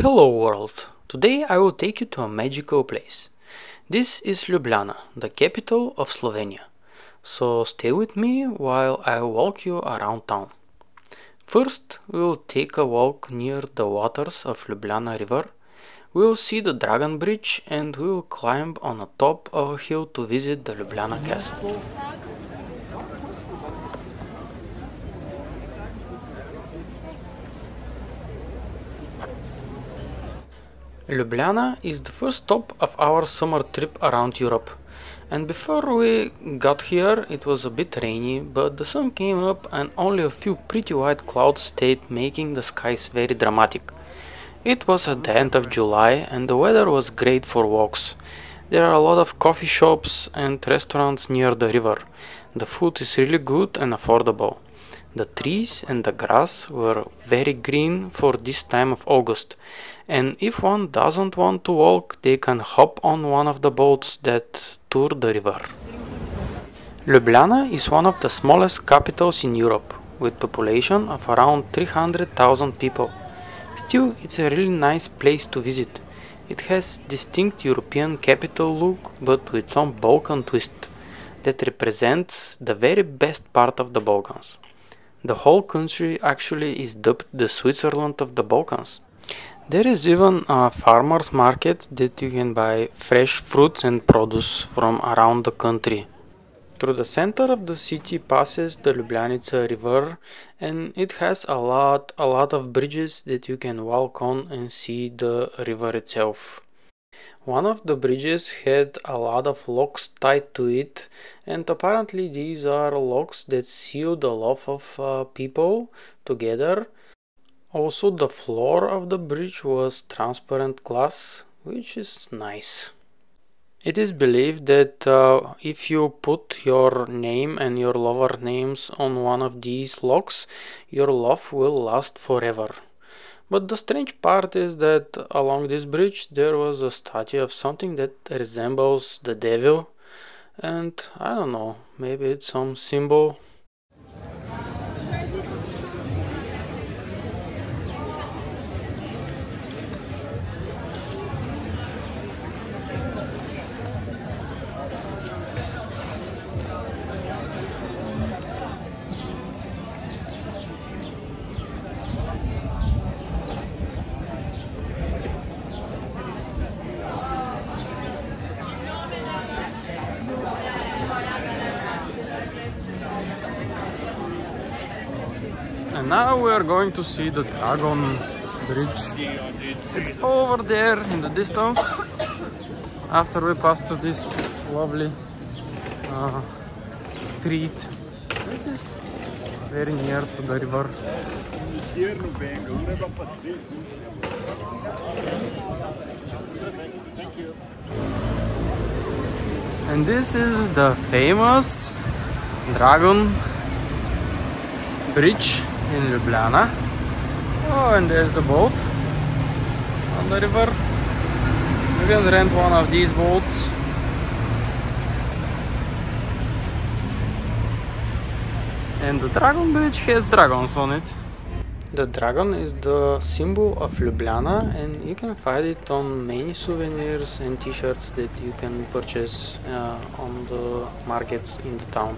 Hello world! Today I will take you to a magical place. This is Ljubljana, the capital of Slovenia. So stay with me while I walk you around town. First we will take a walk near the waters of Ljubljana river. We will see the Dragon Bridge and we will climb on the top of a hill to visit the Ljubljana Castle. Ljubljana is the first stop of our summer trip around Europe. And before we got here it was a bit rainy, but the sun came up and only a few pretty white clouds stayed, making the skies very dramatic. It was at the end of July and the weather was great for walks. There are a lot of coffee shops and restaurants near the river. The food is really good and affordable. The trees and the grass were very green for this time of August, and if one doesn't want to walk, they can hop on one of the boats that tour the river. Ljubljana is one of the smallest capitals in Europe, with population of around 300,000 people. Still, it's a really nice place to visit. It has distinct European capital look, but with some Balkan twist that represents the very best part of the Balkans. The whole country actually is dubbed the Switzerland of the Balkans. There is even a farmers market that you can buy fresh fruits and produce from around the country. Through the center of the city passes the Ljubljanica river, and it has a lot of bridges that you can walk on and see the river itself. One of the bridges had a lot of locks tied to it, and apparently these are locks that seal the love of people together. Also, the floor of the bridge was transparent glass, which is nice. It is believed that if you put your name and your lover names on one of these locks, your love will last forever. But the strange part is that along this bridge there was a statue of something that resembles the devil, and I don't know, maybe it's some symbol. And now we are going to see the Dragon Bridge. It's over there in the distance. After we pass to this lovely street, which is very near to the river. And this is the famous Dragon Bridge in Ljubljana. Oh, and there's a boat on the river. You can rent one of these boats. And the Dragon Bridge has dragons on it. The dragon is the symbol of Ljubljana, and you can find it on many souvenirs and t-shirts that you can purchase on the markets in the town.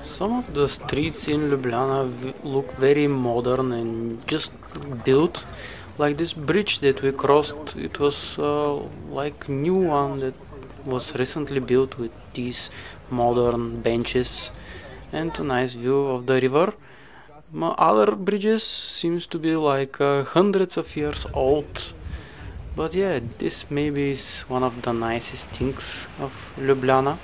Some of the streets in Ljubljana look very modern and just built. Like this bridge that we crossed, it was like new one that was recently built with these modern benches and a nice view of the river. Other bridges seems to be like hundreds of years old, But yeah, this maybe is one of the nicest things of Ljubljana.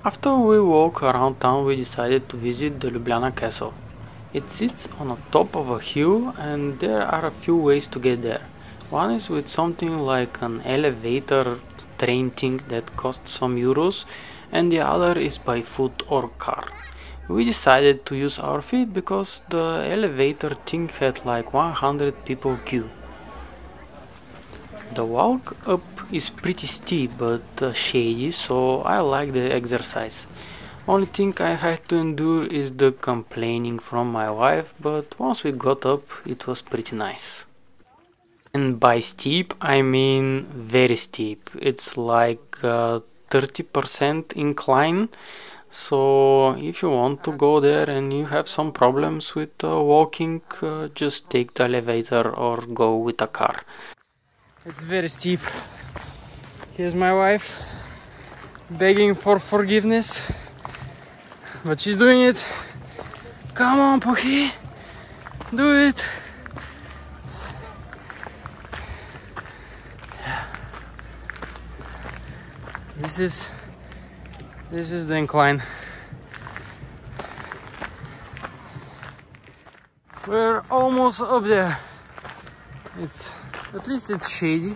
After we walk around town, we decided to visit the Ljubljana Castle. It sits on the top of a hill and there are a few ways to get there. One is with something like an elevator train thing that costs some euros, and the other is by foot or car. We decided to use our feet because the elevator thing had like 100 people queue. The walk up is pretty steep but shady, so I like the exercise. Only thing I had to endure is the complaining from my wife, but once we got up it was pretty nice. And by steep I mean very steep. It's like 30% incline, so if you want to go there and you have some problems with walking, just take the elevator or go with a car. It's very steep. Here's my wife begging for forgiveness, but she's doing it. Come on, Pochi, do it. Yeah. This is the incline. We're almost up there. At least it's shady.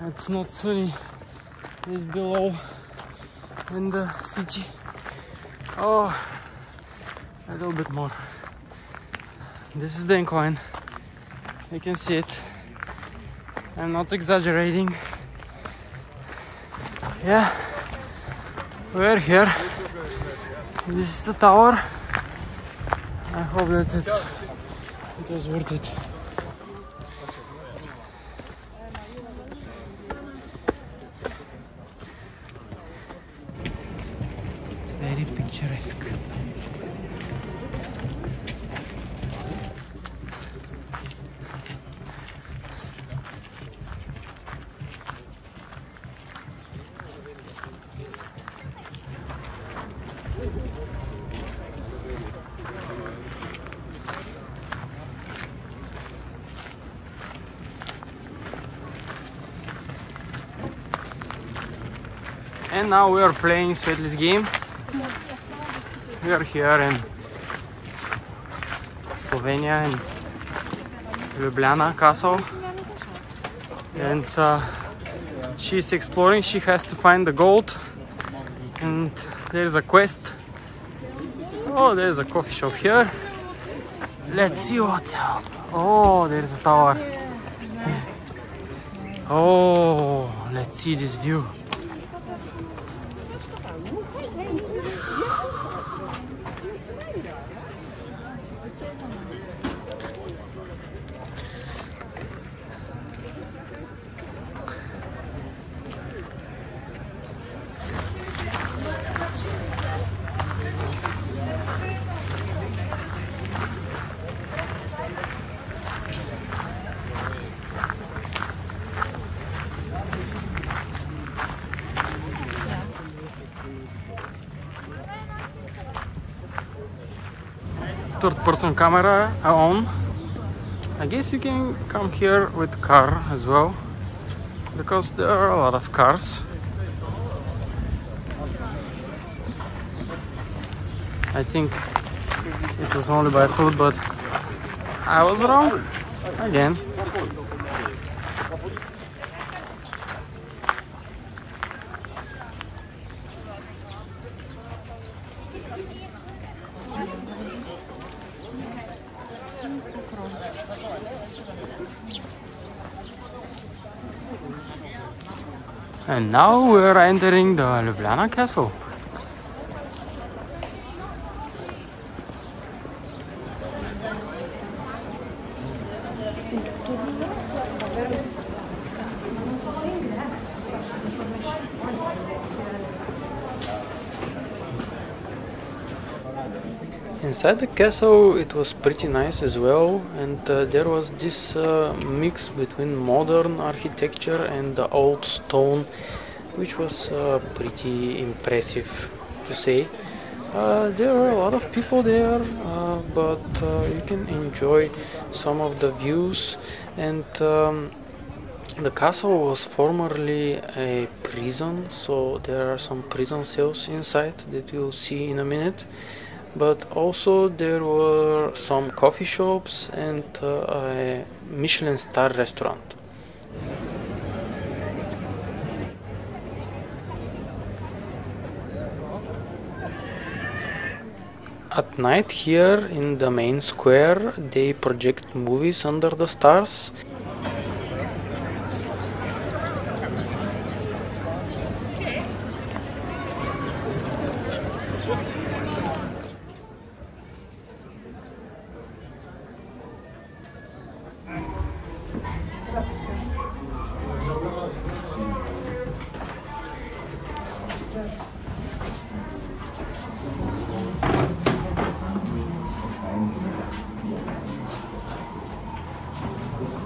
It's not sunny. It's below in the city. Oh, a little bit more. This is the incline. You can see it. I'm not exaggerating. Yeah, we're here. This is the tower. I hope that it was worth it. It's very picturesque. And now we are playing Svetli's game. We are here in Slovenia, in Ljubljana Castle, and she's exploring. She has to find the gold, and there's a quest. Oh, there's a coffee shop here. Let's see what's up. Oh, there's a tower. Oh, let's see this view. Third-person camera on. I guess you can come here with car as well, because there are a lot of cars. I think it was only by foot, but I was wrong again. And now we're entering the Ljubljana Castle. Inside the castle it was pretty nice as well, and there was this mix between modern architecture and the old stone, which was pretty impressive to say. There were a lot of people there, but you can enjoy some of the views, and the castle was formerly a prison, so there are some prison cells inside that you'll see in a minute. But also there were some coffee shops and a Michelin star restaurant. At night here in the main square they project movies under the stars.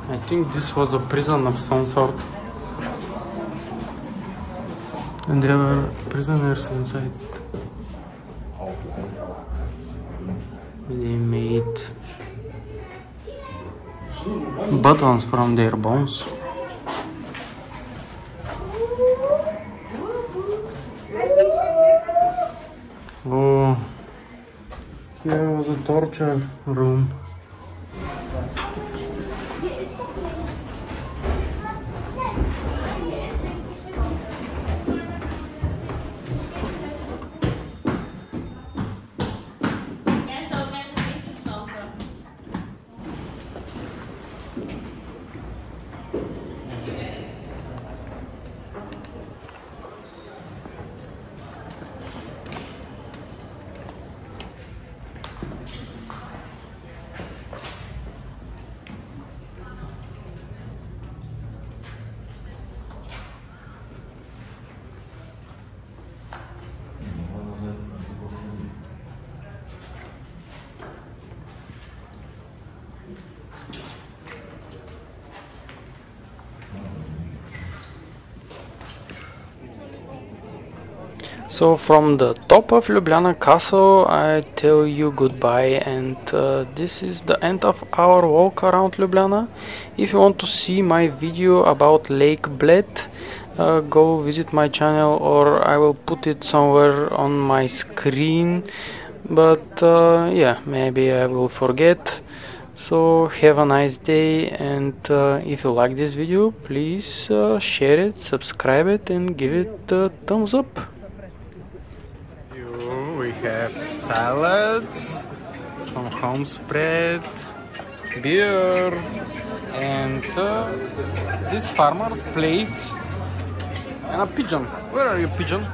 I think this was a prison of some sort, and there were prisoners inside. They made buttons from their bones. Oh, here was a torture room. So from the top of Ljubljana Castle I tell you goodbye, and this is the end of our walk around Ljubljana. If you want to see my video about Lake Bled, go visit my channel, or I will put it somewhere on my screen, but yeah, maybe I will forget. So have a nice day, and if you like this video, please share it, subscribe it, and give it a thumbs up. We have salads, some home spread, beer, and this farmer's plate, and a pigeon. Where are you, pigeon?